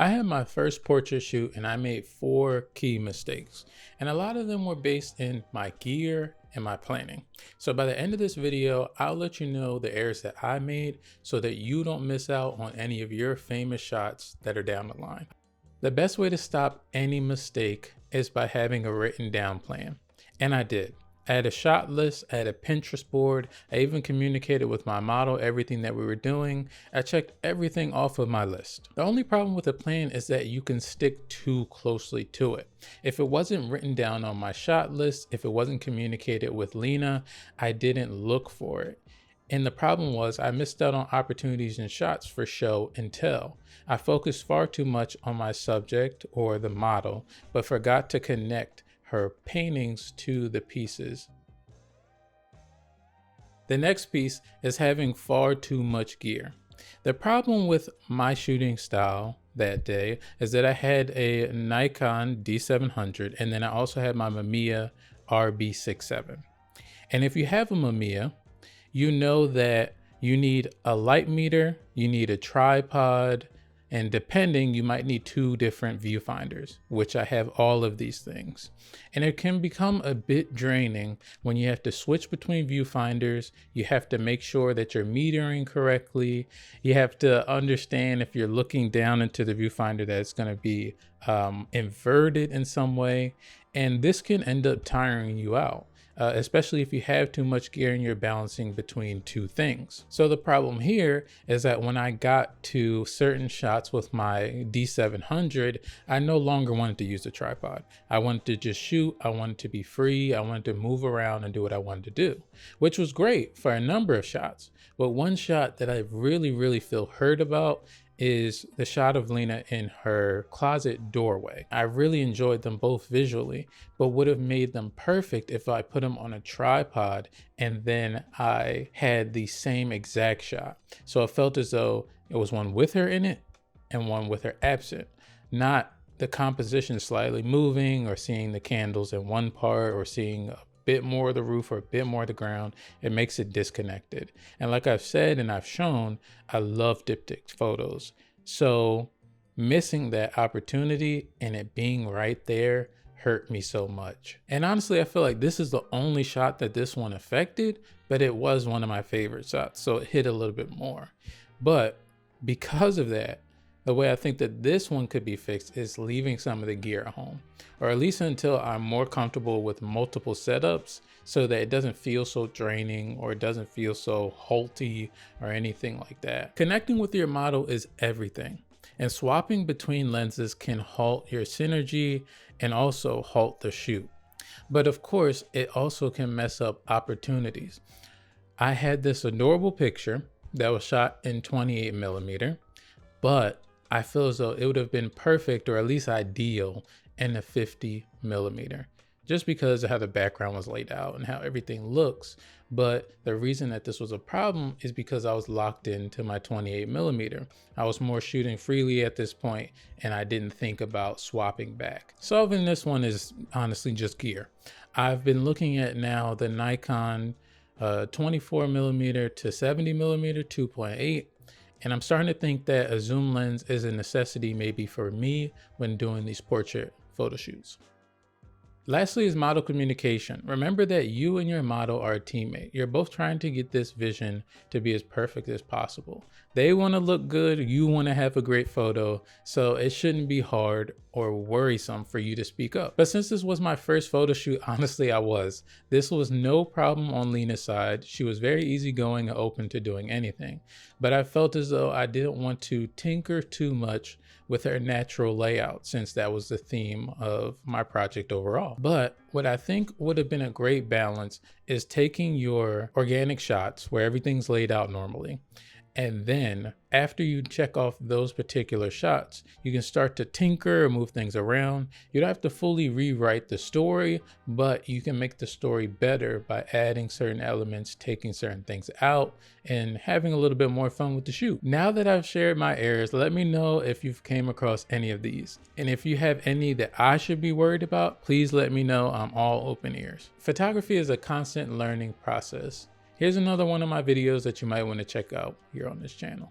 I had my first portrait shoot and I made 4 key mistakes, and a lot of them were based in my gear and my planning. So by the end of this video, I'll let you know the errors that I made so that you don't miss out on any of your famous shots that are down the line. The best way to stop any mistake is by having a written down plan, and I did. I had a shot list, I had a Pinterest board, I even communicated with my model everything that we were doing. I checked everything off of my list. The only problem with a plan is that you can stick too closely to it. If it wasn't written down on my shot list, if it wasn't communicated with Lena, I didn't look for it. And the problem was I missed out on opportunities and shots for show and tell. I focused far too much on my subject or the model, but forgot to connect her paintings to the pieces. The next piece is having far too much gear. The problem with my shooting style that day is that I had a Nikon D700 and then I also had my Mamiya RB67. And if you have a Mamiya, you know that you need a light meter, you need a tripod, and depending, you might need 2 different viewfinders, which I have all of these things. And it can become a bit draining when you have to switch between viewfinders. You have to make sure that you're metering correctly. You have to understand if you're looking down into the viewfinder that it's gonna be inverted in some way. And this can end up tiring you out. Especially if you have too much gear and you're balancing between 2 things. So the problem here is that when I got to certain shots with my D700, I no longer wanted to use the tripod. I wanted to just shoot, I wanted to be free, I wanted to move around and do what I wanted to do, which was great for a number of shots. But one shot that I really feel hurt about is the shot of Lena in her closet doorway. I really enjoyed them both visually, but would have made them perfect if I put them on a tripod and then I had the same exact shot. So it felt as though it was one with her in it and one with her absent, not the composition slightly moving or seeing the candles in one part or seeing a bit more of the roof or a bit more of the ground. It makes it disconnected. And like I've said and I've shown, I love diptych photos. So missing that opportunity and it being right there hurt me so much. And honestly, I feel like this is the only shot that this one affected, but it was one of my favorite shots. So it hit a little bit more. But because of that, the way I think that this one could be fixed is leaving some of the gear at home, or at least until I'm more comfortable with multiple setups so that it doesn't feel so draining or it doesn't feel so halty or anything like that. Connecting with your model is everything, and swapping between lenses can halt your synergy and also halt the shoot. But of course, it also can mess up opportunities. I had this adorable picture that was shot in 28mm, but I feel as though it would have been perfect or at least ideal in a 50mm, just because of how the background was laid out and how everything looks. But the reason that this was a problem is because I was locked into my 28mm. I was more shooting freely at this point and I didn't think about swapping back. Solving this one is honestly just gear. I've been looking at now the Nikon 24mm to 70mm 2.8. And I'm starting to think that a zoom lens is a necessity maybe for me when doing these portrait photo shoots. Lastly is model communication. Remember that you and your model are a teammate. You're both trying to get this vision to be as perfect as possible. They want to look good, you want to have a great photo, so it shouldn't be hard or worrisome for you to speak up. But since this was my first photo shoot, honestly I was. This was no problem on Lena's side. She was very easygoing and open to doing anything. But I felt as though I didn't want to tinker too much with her natural layout, since that was the theme of my project overall. But what I think would have been a great balance is taking your organic shots where everything's laid out normally, and then after you check off those particular shots, you can start to tinker or move things around. You don't have to fully rewrite the story, but you can make the story better by adding certain elements, taking certain things out, and having a little bit more fun with the shoot. Now that I've shared my errors, let me know if you've came across any of these. And if you have any that I should be worried about, please let me know. I'm all open ears. Photography is a constant learning process. Here's another one of my videos that you might want to check out here on this channel.